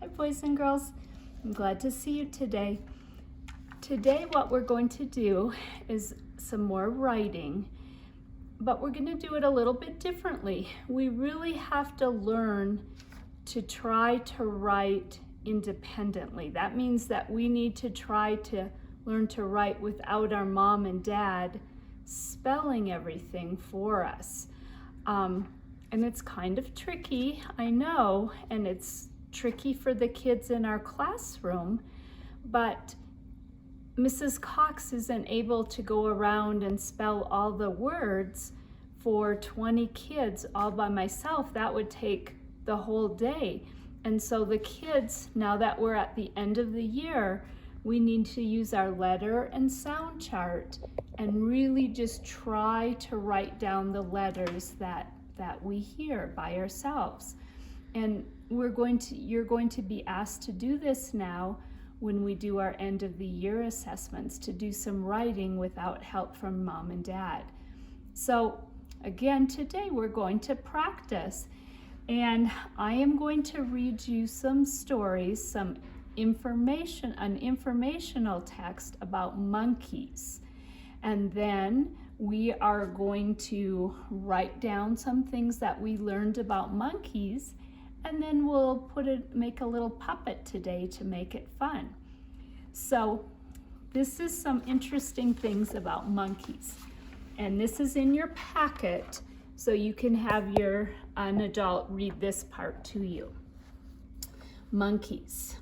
Hi boys and girls, I'm glad to see you today. Today what we're going to do is some more writing, but we're going to do it a little bit differently. We really have to learn to try to write independently. That means that we need to try to learn to write without our mom and dad spelling everything for us. And it's kind of tricky, I know, and it's tricky for the kids in our classroom, but Mrs. Cox isn't able to go around and spell all the words for 20 kids all by myself. That would take the whole day. And so the kids, now that we're at the end of the year, we need to use our letter and sound chart and really just try to write down the letters that we hear by ourselves. And you're going to be asked to do this now when we do our end of the year assessments, to do some writing without help from mom and dad. So again, today we're going to practice, and I am going to read you some stories, some information, an informational text about monkeys. And then we are going to write down some things that we learned about monkeys, and then we'll make a little puppet today to make it fun. So this is some interesting things about monkeys. And this is in your packet, so you can have an adult read this part to you. Monkeys.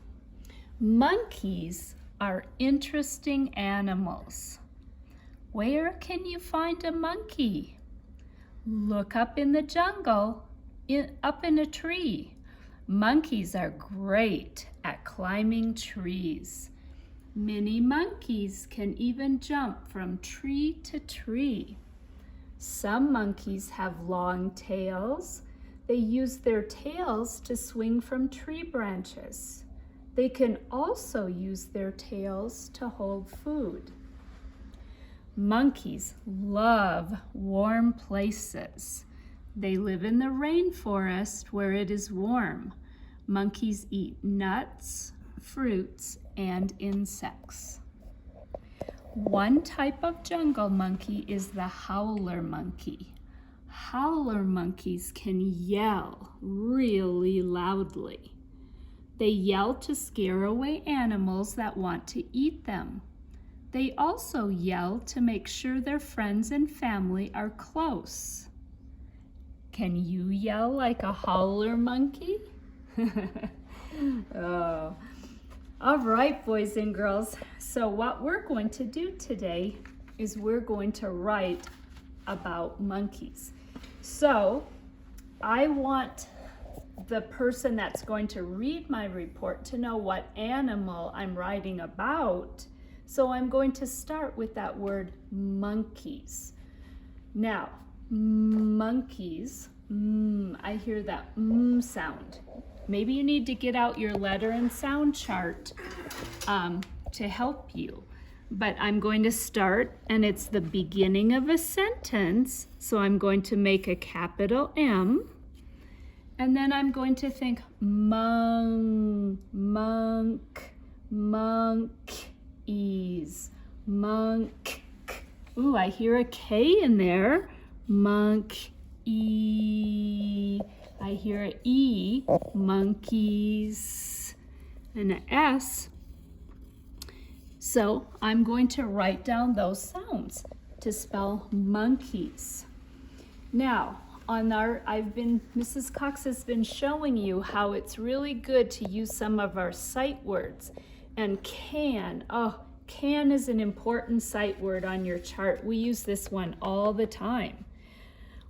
Monkeys are interesting animals. Where can you find a monkey? Look up in the jungle, up in a tree. Monkeys are great at climbing trees. Many monkeys can even jump from tree to tree. Some monkeys have long tails. They use their tails to swing from tree branches. They can also use their tails to hold food. Monkeys love warm places. They live in the rainforest where it is warm. Monkeys eat nuts, fruits, and insects. One type of jungle monkey is the howler monkey. Howler monkeys can yell really loudly. They yell to scare away animals that want to eat them. They also yell to make sure their friends and family are close. Can you yell like a howler monkey? Oh. All right, boys and girls. So what we're going to do today is we're going to write about monkeys. So I want the person that's going to read my report to know what animal I'm writing about. So I'm going to start with that word monkeys. Now, monkeys, I hear that sound. Maybe you need to get out your letter and sound chart to help you. But I'm going to start, and it's the beginning of a sentence. So I'm going to make a capital M. And then I'm going to think monk, monkeys, monk. Ooh, I hear a K in there. Monk, I hear an E, monkeys, and an S. So I'm going to write down those sounds to spell monkeys. Now, Mrs. Cox has been showing you how it's really good to use some of our sight words. And can is an important sight word on your chart. We use this one all the time.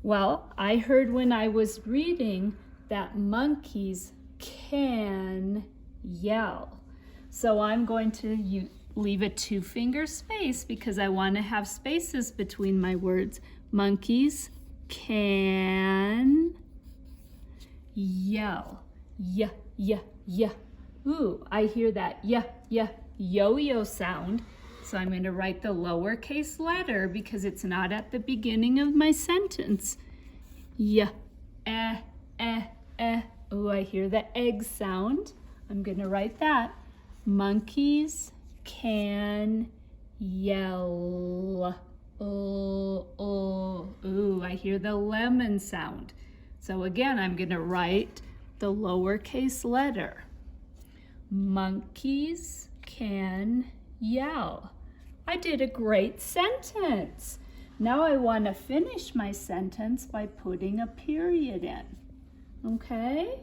Well, I heard when I was reading that monkeys can yell. So I'm going to leave a 2-finger space because I want to have spaces between my words. Monkeys can yell. Yeah. Ooh, I hear that yo-yo sound. So I'm going to write the lowercase letter because it's not at the beginning of my sentence. Yeah, Oh, I hear the egg sound. I'm going to write that. Monkeys can yell. Oh, oh, ooh, I hear the lemon sound. So again, I'm going to write the lowercase letter. Monkeys can yell. I did a great sentence. Now I want to finish my sentence by putting a period in. Okay?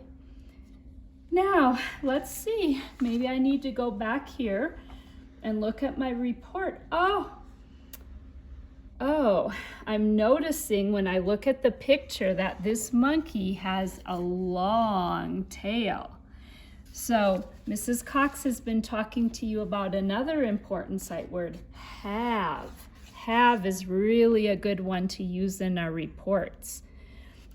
Now, let's see. Maybe I need to go back here and look at my report. Oh, I'm noticing when I look at the picture that this monkey has a long tail. So, Mrs. Cox has been talking to you about another important sight word, have. Have is really a good one to use in our reports.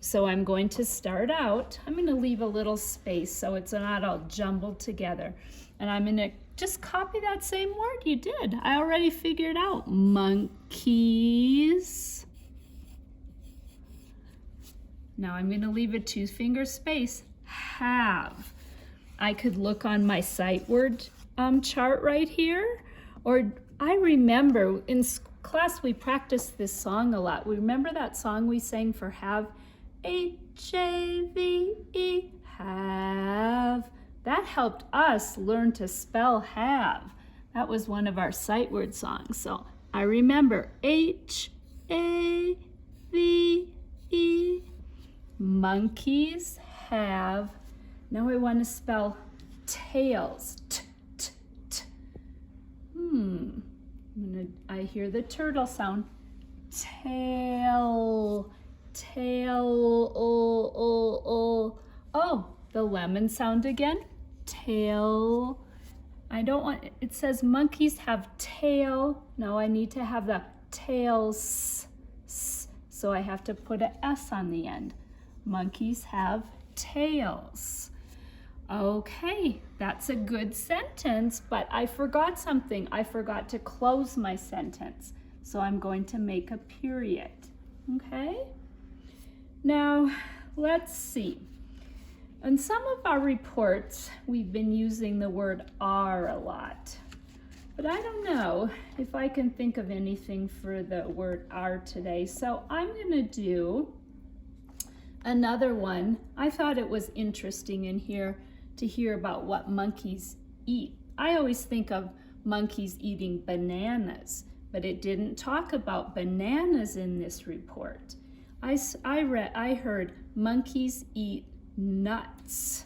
So I'm going to start out. I'm going to leave a little space so it's not all jumbled together. And I'm going to just copy that same word you did. I already figured out monkeys. Now I'm going to leave a 2-finger space, have. I could look on my sight word chart right here, or I remember in class we practiced this song a lot. Remember that song we sang for have? H-A-V-E, have. That helped us learn to spell have. That was one of our sight word songs. So I remember H-A-V-E. Monkeys have. Now I want to spell tails. T-t-t. I hear the turtle sound. Tail. Tail, oh, the lemon sound again. Tail. I don't want, it says monkeys have tail. No, I need to have the tails. So I have to put an S on the end. Monkeys have tails. Okay, that's a good sentence, but I forgot something. I forgot to close my sentence. So I'm going to make a period. Okay? Now, let's see. In some of our reports, we've been using the word are a lot. But I don't know if I can think of anything for the word are today. So I'm going to do another one. I thought it was interesting in here to hear about what monkeys eat. I always think of monkeys eating bananas, but it didn't talk about bananas in this report. I heard monkeys eat nuts.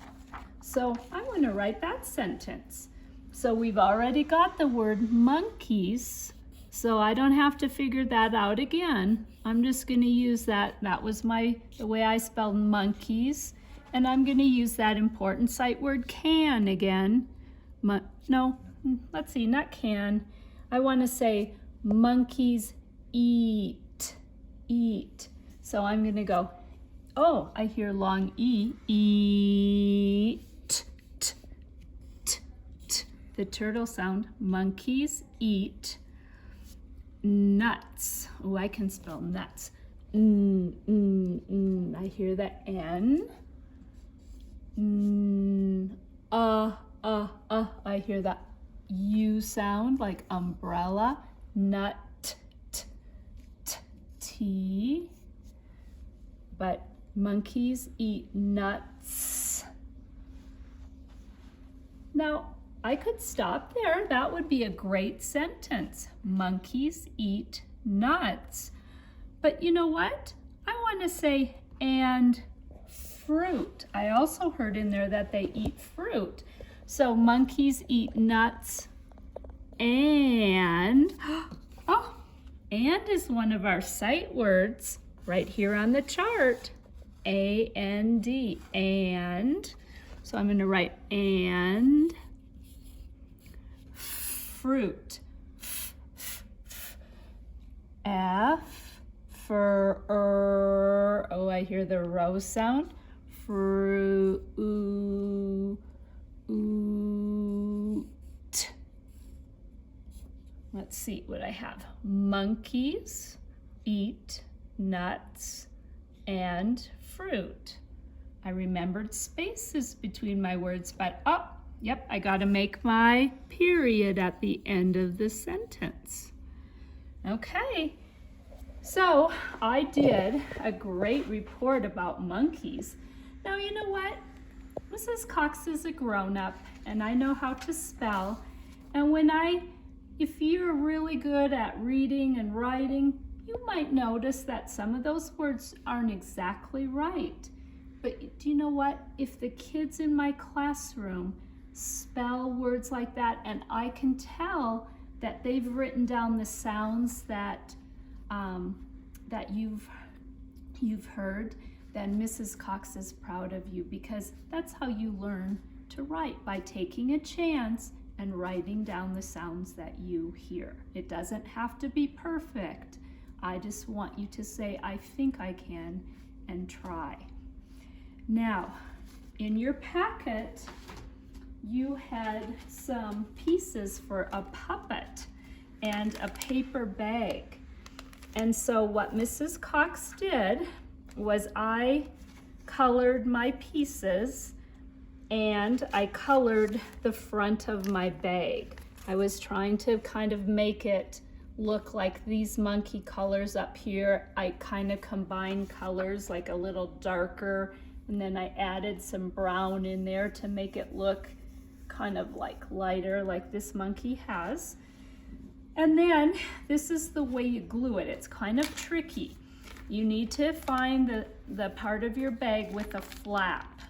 So I'm going to write that sentence. So we've already got the word monkeys, so I don't have to figure that out again. I'm just going to use that. That was the way I spelled monkeys. And I'm going to use that important sight word can again. No, let's see, not can. I want to say monkeys eat. So I'm going to go, oh, I hear long E, eat, the turtle sound. Monkeys eat nuts. Oh, I can spell nuts. I hear the N. I hear that U sound like umbrella. Nut, T. But monkeys eat nuts. Now, I could stop there. That would be a great sentence. Monkeys eat nuts. But you know what? I want to say and fruit. I also heard in there that they eat fruit. So monkeys eat nuts and, oh, and is one of our sight words right here on the chart. A-N-D, and. So I'm going to write and fruit. F for oh, I hear the rose sound. Fruit. Let's see what I have. Monkeys eat nuts and fruit. I remembered spaces between my words, but Yep, I gotta make my period at the end of the sentence. Okay, so I did a great report about monkeys. Now, you know what? Mrs. Cox is a grown-up and I know how to spell. And if you're really good at reading and writing, you might notice that some of those words aren't exactly right. But do you know what? If the kids in my classroom spell words like that and I can tell that they've written down the sounds that you've heard, then Mrs. Cox is proud of you, because that's how you learn to write, by taking a chance and writing down the sounds that you hear. It doesn't have to be perfect. I just want you to say, I think I can, and try. Now, in your packet, you had some pieces for a puppet and a paper bag. And so what Mrs. Cox did was I colored my pieces and I colored the front of my bag. I was trying to kind of make it look like these monkey colors up here. I kind of combined colors, like a little darker, and then I added some brown in there to make it look kind of like lighter, like this monkey has. And then this is the way you glue it. It's kind of tricky. You need to find the part of your bag with a flap.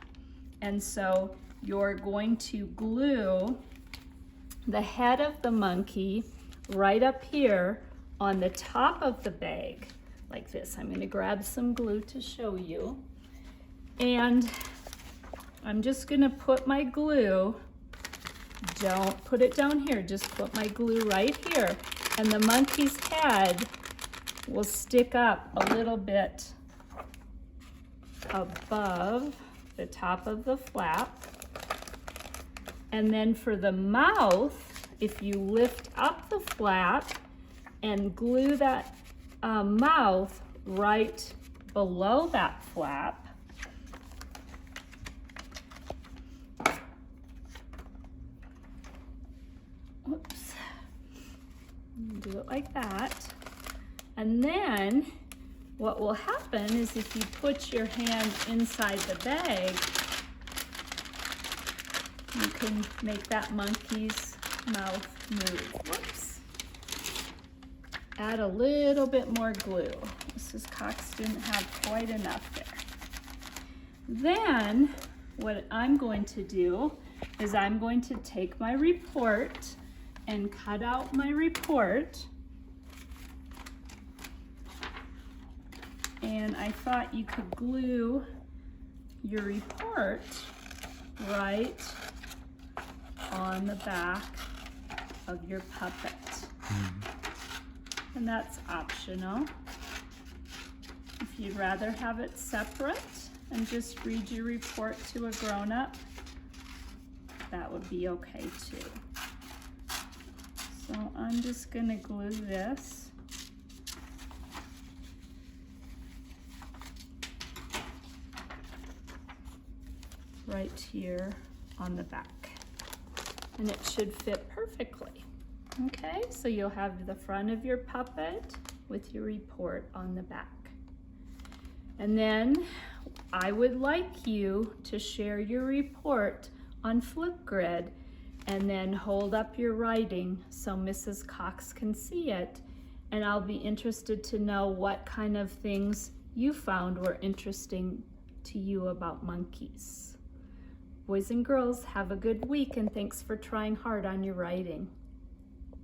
And so you're going to glue the head of the monkey right up here on the top of the bag, like this. I'm going to grab some glue to show you. And I'm just going to put my glue, don't put it down here, just put my glue right here. And the monkey's head will stick up a little bit above the top of the flap. And then for the mouth, if you lift up the flap and glue that mouth right below that flap, whoops, do it like that. And then what will happen is if you put your hand inside the bag, you can make that monkey's mouth move. Whoops. Add a little bit more glue. Mrs. Cox didn't have quite enough there. Then what I'm going to do is I'm going to take my report and cut out my report. And I thought you could glue your report right on the back of your puppet. And that's optional. If you'd rather have it separate and just read your report to a grown-up, that would be okay too. So I'm just going to glue this right here on the back, and it should fit perfectly. Okay, so you'll have the front of your puppet with your report on the back. And then I would like you to share your report on Flipgrid and then hold up your writing so Mrs. Cox can see it, and I'll be interested to know what kind of things you found were interesting to you about monkeys. Boys and girls, have a good week, and thanks for trying hard on your writing.